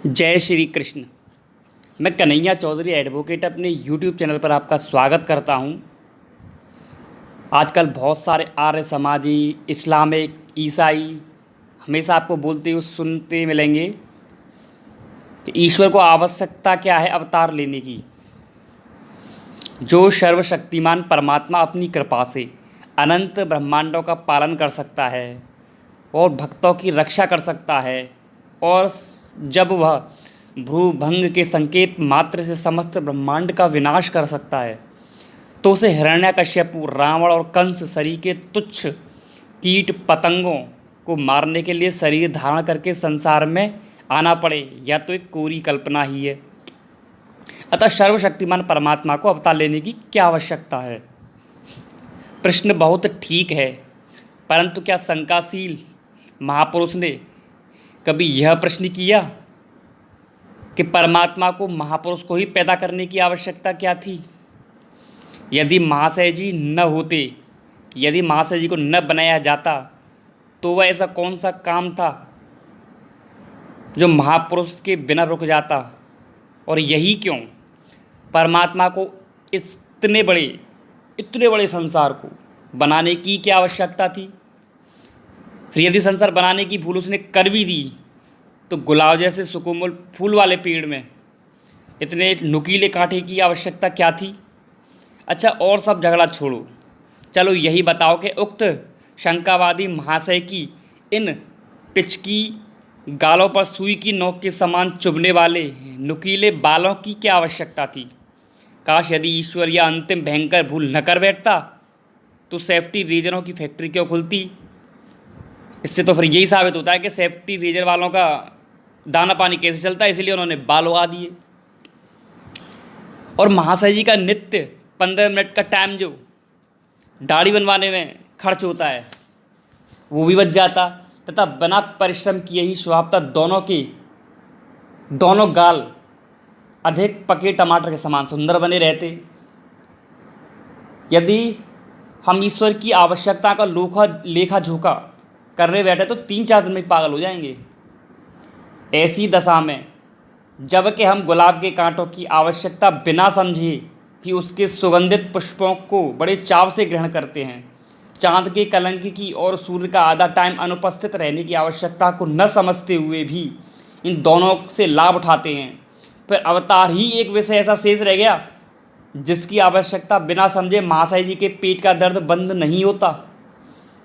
जय श्री कृष्ण। मैं कन्हैया चौधरी एडवोकेट अपने यूट्यूब चैनल पर आपका स्वागत करता हूं। आजकल बहुत सारे आर्य समाजी, इस्लामिक, ईसाई हमेशा आपको बोलते हुए सुनते मिलेंगे कि ईश्वर को आवश्यकता क्या है अवतार लेने की। जो सर्वशक्तिमान परमात्मा अपनी कृपा से अनंत ब्रह्मांडों का पालन कर सकता है और भक्तों की रक्षा कर सकता है, और जब वह भ्रूभंग के संकेत मात्र से समस्त ब्रह्मांड का विनाश कर सकता है, तो उसे हिरण्यकश्यपु, रावण और कंस शरीर के तुच्छ कीट पतंगों को मारने के लिए शरीर धारण करके संसार में आना पड़े, या तो एक कोरी कल्पना ही है। अतः सर्वशक्तिमान परमात्मा को अवतार लेने की क्या आवश्यकता है? प्रश्न बहुत ठीक है, परंतु क्या शंकाशील महापुरुष ने कभी यह प्रश्न किया कि परमात्मा को महापुरुष को ही पैदा करने की आवश्यकता क्या थी? यदि महाशय जी न होते, यदि महाशय जी को न बनाया जाता, तो वह ऐसा कौन सा काम था जो महापुरुष के बिना रुक जाता? और यही क्यों परमात्मा को इतने बड़े संसार को बनाने की क्या आवश्यकता थी? फिर यदि संसार बनाने की भूल उसने कर भी दी, तो गुलाब जैसे सुकोमल फूल वाले पेड़ में इतने नुकीले कांटे की आवश्यकता क्या थी? अच्छा, और सब झगड़ा छोड़ो, चलो यही बताओ कि उक्त शंकावादी महाशय की इन पिचकी गालों पर सुई की नोक के समान चुभने वाले नुकीले बालों की क्या आवश्यकता थी? काश यदि ईश्वर यह अंतिम भयंकर भूल न कर बैठता, तो सेफ्टी रीजनों की फैक्ट्री क्यों खुलती? इससे तो फिर यही साबित होता है कि सेफ्टी रीजन वालों का दाना पानी कैसे चलता है, इसलिए उन्होंने बाल उगा दिए। और महाशय जी का नित्य 15 मिनट का टाइम जो दाढ़ी बनवाने में खर्च होता है, वो भी बच जाता, तथा बिना परिश्रम किए ही स्वभावतः दोनों गाल अधिक पके टमाटर के समान सुंदर बने रहते। यदि हम ईश्वर की आवश्यकता का लेखा जोखा करने बैठे तो 3-4 दिन में पागल हो जाएंगे। ऐसी दशा में जबकि हम गुलाब के कांटों की आवश्यकता बिना समझे भी उसके सुगंधित पुष्पों को बड़े चाव से ग्रहण करते हैं, चांद के कलंक की और सूर्य का आधा टाइम अनुपस्थित रहने की आवश्यकता को न समझते हुए भी इन दोनों से लाभ उठाते हैं, फिर अवतार ही एक विषय ऐसा शेष रह गया जिसकी आवश्यकता बिना समझे महाशय जी के पेट का दर्द बंद नहीं होता।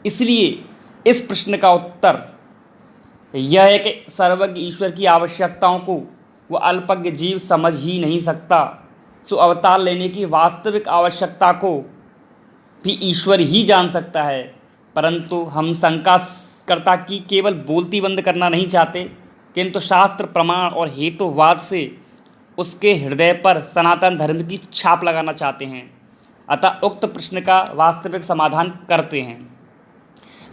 इसलिए इस प्रश्न का उत्तर यह है कि सर्वज्ञ ईश्वर की आवश्यकताओं को वह अल्पज्ञ जीव समझ ही नहीं सकता। सो अवतार लेने की वास्तविक आवश्यकता को भी ईश्वर ही जान सकता है, परंतु हम शंकाकर्ता की केवल बोलती बंद करना नहीं चाहते, किंतु शास्त्र प्रमाण और हेतुवाद से उसके हृदय पर सनातन धर्म की छाप लगाना चाहते हैं। अतः उक्त प्रश्न का वास्तविक समाधान करते हैं।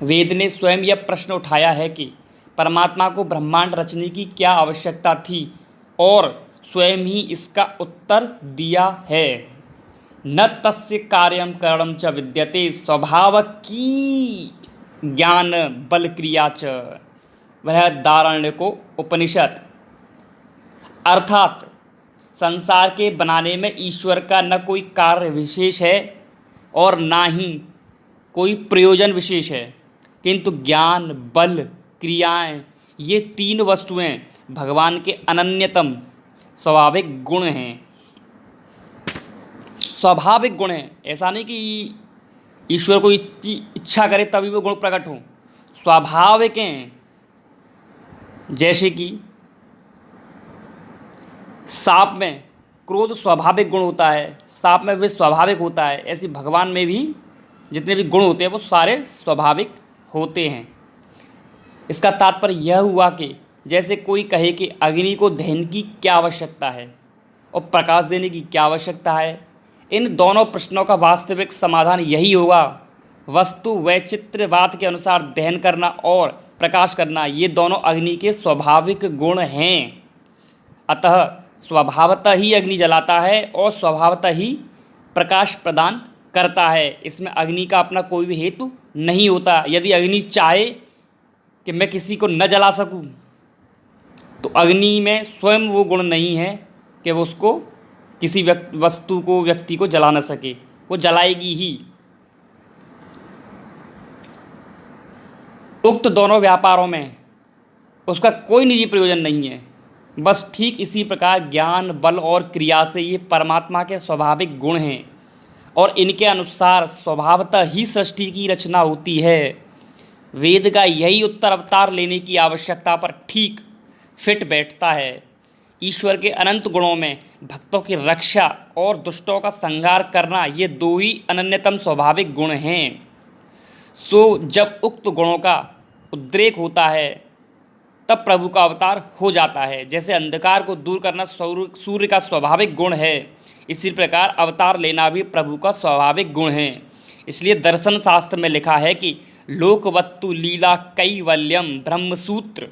वेद ने स्वयं यह प्रश्न उठाया है कि परमात्मा को ब्रह्मांड रचने की क्या आवश्यकता थी, और स्वयं ही इसका उत्तर दिया है। न तस्य कार्यम करणम च विद्यते स्वभाव की ज्ञान बल क्रिया च, बृहदारण्यको उपनिषद। अर्थात संसार के बनाने में ईश्वर का न कोई कार्य विशेष है और ना ही कोई प्रयोजन विशेष है, किंतु ज्ञान, बल, क्रियाएं, ये 3 वस्तुएं भगवान के अनन्यतम स्वाभाविक गुण हैं। स्वाभाविक गुण हैं, ऐसा नहीं कि ईश्वर को इच्छा करे तभी वो गुण प्रकट हों, स्वाभाविक हैं। जैसे कि सांप में क्रोध स्वाभाविक गुण होता है, सांप में भी स्वाभाविक होता है, ऐसे भगवान में भी जितने भी गुण होते हैं वो सारे स्वाभाविक होते हैं। इसका तात्पर्य यह हुआ कि जैसे कोई कहे कि अग्नि को दहन की क्या आवश्यकता है और प्रकाश देने की क्या आवश्यकता है, इन दोनों प्रश्नों का वास्तविक समाधान यही होगा। वस्तु वैचित्र्यवाद के अनुसार दहन करना और प्रकाश करना, ये दोनों अग्नि के स्वाभाविक गुण हैं। अतः स्वभावतः ही अग्नि जलाता है और स्वभावतः ही प्रकाश प्रदान करता है। इसमें अग्नि का अपना कोई भी हेतु नहीं होता। यदि अग्नि चाहे कि मैं किसी को न जला सकूं, तो अग्नि में स्वयं वो गुण नहीं है कि वो उसको किसी वस्तु को, व्यक्ति को जला न सके, वो जलाएगी ही। उक्त दोनों व्यापारों में उसका कोई निजी प्रयोजन नहीं है। बस ठीक इसी प्रकार ज्ञान, बल और क्रिया से ये परमात्मा के स्वाभाविक गुण हैं और इनके अनुसार स्वभावतः ही सृष्टि की रचना होती है। वेद का यही उत्तर अवतार लेने की आवश्यकता पर ठीक फिट बैठता है। ईश्वर के अनंत गुणों में भक्तों की रक्षा और दुष्टों का संहार करना, ये दो ही अनन्यतम स्वाभाविक गुण हैं। सो जब उक्त गुणों का उद्रेक होता है तब प्रभु का अवतार हो जाता है। जैसे अंधकार को दूर करना सूर्य का स्वाभाविक गुण है, इसी प्रकार अवतार लेना भी प्रभु का स्वाभाविक गुण है। इसलिए दर्शन शास्त्र में लिखा है कि लोकवत्तु लीला कैवल्यम ब्रह्मसूत्र,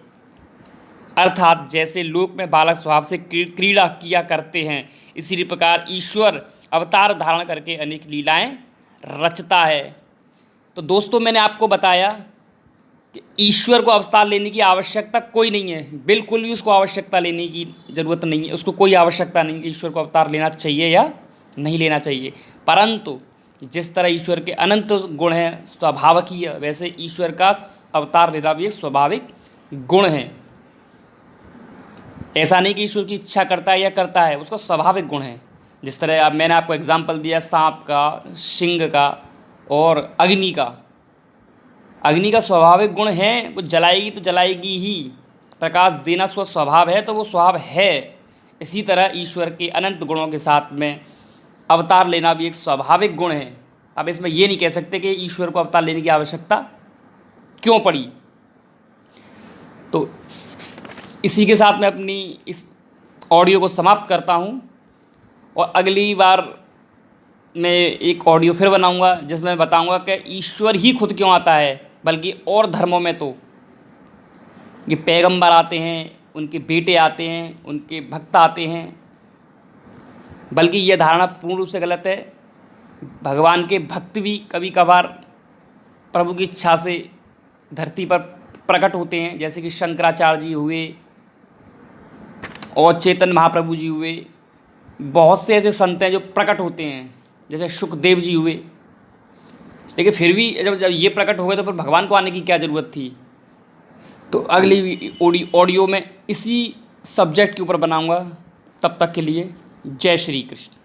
अर्थात जैसे लोक में बालक स्वभाव से क्रीड़ा किया करते हैं, इसी प्रकार ईश्वर अवतार धारण करके अनेक लीलाएं रचता है। तो दोस्तों, मैंने आपको बताया कि ईश्वर को अवतार लेने की आवश्यकता कोई नहीं है, बिल्कुल भी उसको आवश्यकता लेने की ज़रूरत नहीं है। उसको कोई आवश्यकता नहीं कि ईश्वर को अवतार लेना चाहिए या नहीं लेना चाहिए। परंतु जिस तरह ईश्वर के अनंत गुण हैं स्वाभाविक, वैसे ईश्वर का अवतार लेना भी एक स्वाभाविक गुण है। ऐसा नहीं कि ईश्वर की इच्छा करता है या करता है, उसका स्वाभाविक गुण है। जिस तरह अब मैंने आपको एग्जाम्पल दिया सांप का, सिंह का और अग्नि का। अग्नि का स्वाभाविक गुण है, वो जलाएगी तो जलाएगी ही, प्रकाश देना उसका स्वभाव है तो वो स्वभाव है। इसी तरह ईश्वर के अनंत गुणों के साथ में अवतार लेना भी एक स्वाभाविक गुण है। अब इसमें ये नहीं कह सकते कि ईश्वर को अवतार लेने की आवश्यकता क्यों पड़ी। तो इसी के साथ मैं अपनी इस ऑडियो को समाप्त करता हूँ और अगली बार मैं एक ऑडियो फिर बनाऊँगा जिसमें मैं बताऊँगा कि ईश्वर ही खुद क्यों आता है, बल्कि और धर्मों में तो ये पैगंबर आते हैं, उनके बेटे आते हैं, उनके भक्त आते हैं। बल्कि यह धारणा पूर्ण रूप से गलत है। भगवान के भक्त भी कभी कभार प्रभु की इच्छा से धरती पर प्रकट होते हैं, जैसे कि शंकराचार्य जी हुए और चैतन्य महाप्रभु जी हुए। बहुत से ऐसे संत हैं जो प्रकट होते हैं, जैसे सुखदेव जी हुए। लेकिन फिर भी जब ये प्रकट हो गए तो फिर भगवान को आने की क्या ज़रूरत थी। तो अगली ऑडियो में इसी सब्जेक्ट के ऊपर बनाऊंगा। तब तक के लिए जय श्री कृष्ण।